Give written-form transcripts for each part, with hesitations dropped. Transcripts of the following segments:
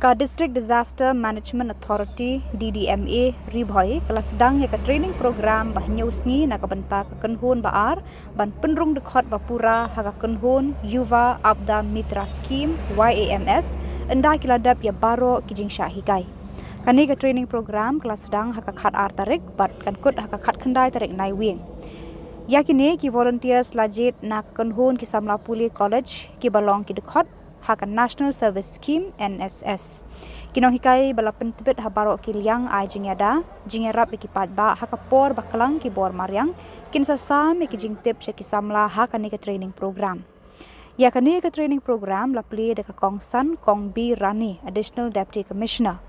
Ka District Disaster Management Authority DDMA ri Bhoi kelas sedang ya ka training program bah nyausngi na ka benta ka kenhun baar ban Pynrung Dkhot Bapura ha ka kenhun Yuva Abda Mitra Scheme YAMS endai kiladap ya baro kijing syahikai. Kani ka training program kelas sedang ha ka khat ar tarik bat kan kut ha ka khat khandai tarik nai wing. Yakini ki volunteers lajit na kenhun ki Samla Puli College ki balong ki Dkhot Hakan National Service Scheme NSS. Kinong hikai bala pentebet habaro kiliang ai jingyada, jingyarap ikipat ba hakapor bakalang ki bor maryang, kinsa sam ki jingtip sya ki Samla hakan ka training program. Ya kani ka training program la pli de ka Kongsan Kong B Rani, Additional Deputy Commissioner.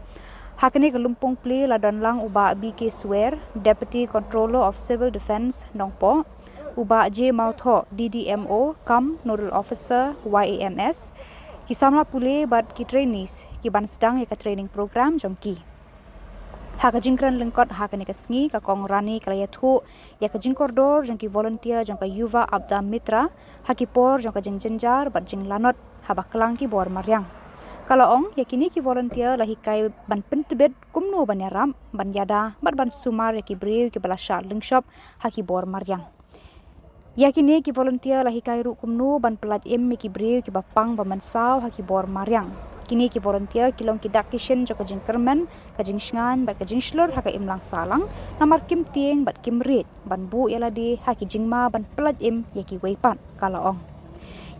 Hakani ka lumpong pli la danlang uba BK Swear, Deputy Controller of Civil Defence Nongpo, uba J Mautho DDMO Kam Nodal Officer YAMS. Ki Samla Pule bat ki trainees ki ban sedang ya ka training program jongki. Ha ka jingkran lengkot ha ka ni ka sngi ka kong rani kalaya thu ya ka jingkordor jongki volunteer jongka Yuva Abda Mitra ha ki por jongka jingjenjar bat jing lanot ha baklang ki bor maryang. Kalau ong ya kini ki volunteer la hikai ban pentebet kumno ban yaram ban yada bat ban sumar ya ki brew ki balasha lengshop ha ki bor maryang. Yakini ki volunteer lahi kai ru kumnu ban pelat em ki brew ki bapang bamansau ha ki bor maryang. Kini ki volunteer kilong ki dakishin jo ka jing kermen ka jing shngan bat ka jing shlur ha ka imlang salang namar kim tieng bat kim rit ban bu yaladi ha ki jingma ban pelat em ya ki weipan kala ong.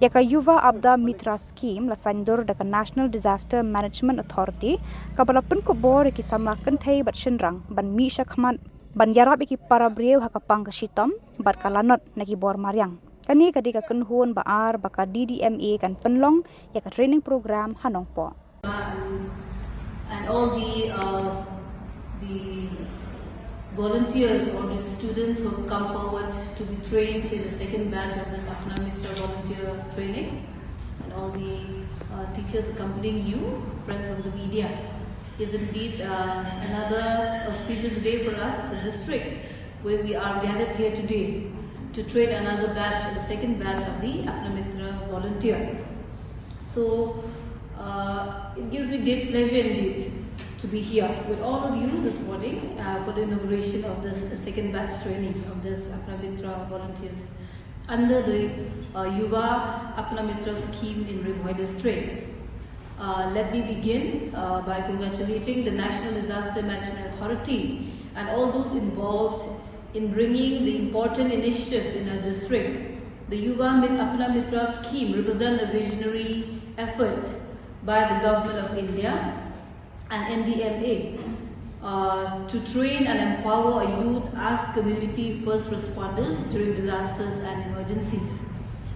Ya ka Yuva Abda Mitra Scheme la sandur da ka National Disaster Management Authority ka bala pen Khubor ki Samla kenthei bat shinrang ban mi shakman ban yarap iki para brew hakapang kashitom bat kalanot nagi bor maryang. Kani kadika kenhun baar baka DDMA kan penlong ya ka training program hanong po. And all the volunteers or the students who have come forward to be trained in the second batch of this Apna Mitra volunteer training, and all the teachers accompanying you, friends from the media. Is indeed another auspicious day for us as a district where we are gathered here today to train another batch, the second batch of the Apna Mitra volunteer. So it gives me great pleasure indeed to be here with all of you this morning for the inauguration of this second batch training of this Apna Mitra volunteers under the Yuva Apna Mitra scheme in Bhoi district. Let me begin by congratulating the National Disaster Management Authority and all those involved in bringing the important initiative in our district. The Yuva Apna Mitra scheme represents a visionary effort by the Government of India and NDMA to train and empower youth as community first responders during disasters and emergencies.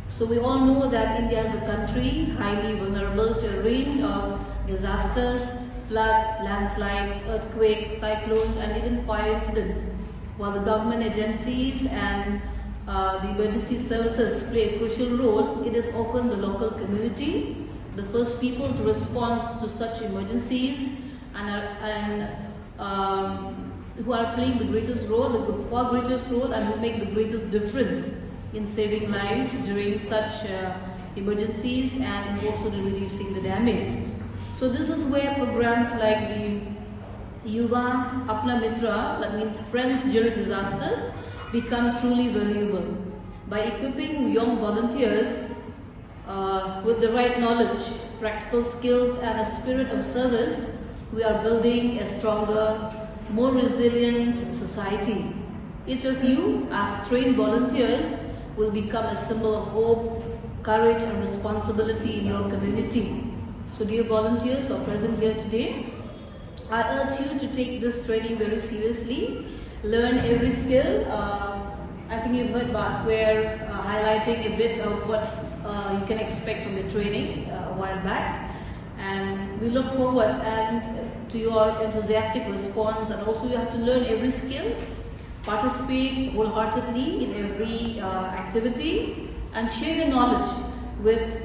So we all know that India is a country highly vulnerable to a range of disasters, floods, landslides, earthquakes, cyclones and even fire incidents. While the government agencies and the emergency services play a crucial role, it is often the local community, the first people to respond to such emergencies and who are playing the greatest role, the far greatest role and who make the greatest difference in saving lives during such emergencies and also in reducing the damage. So this is where programs like the Yuva Apna Mitra, that means Friends During Disasters, become truly valuable. By equipping young volunteers with the right knowledge, practical skills and a spirit of service, we are building a stronger, more resilient society. Each of you, as trained volunteers, will become a symbol of hope, courage and responsibility in your community. So dear volunteers who are present here today, I urge you to take this training very seriously, learn every skill. I think you've heard Basware highlighting a bit of what you can expect from the training a while back. And we look forward to your enthusiastic response, and also you have to learn every skill. Participate wholeheartedly in every activity and share your knowledge with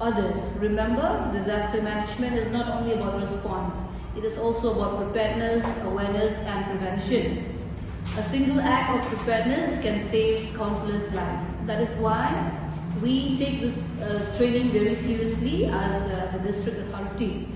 others. Remember, disaster management is not only about response, it is also about preparedness, awareness and prevention. A single act of preparedness can save countless lives. That is why we take this training very seriously as the district authority.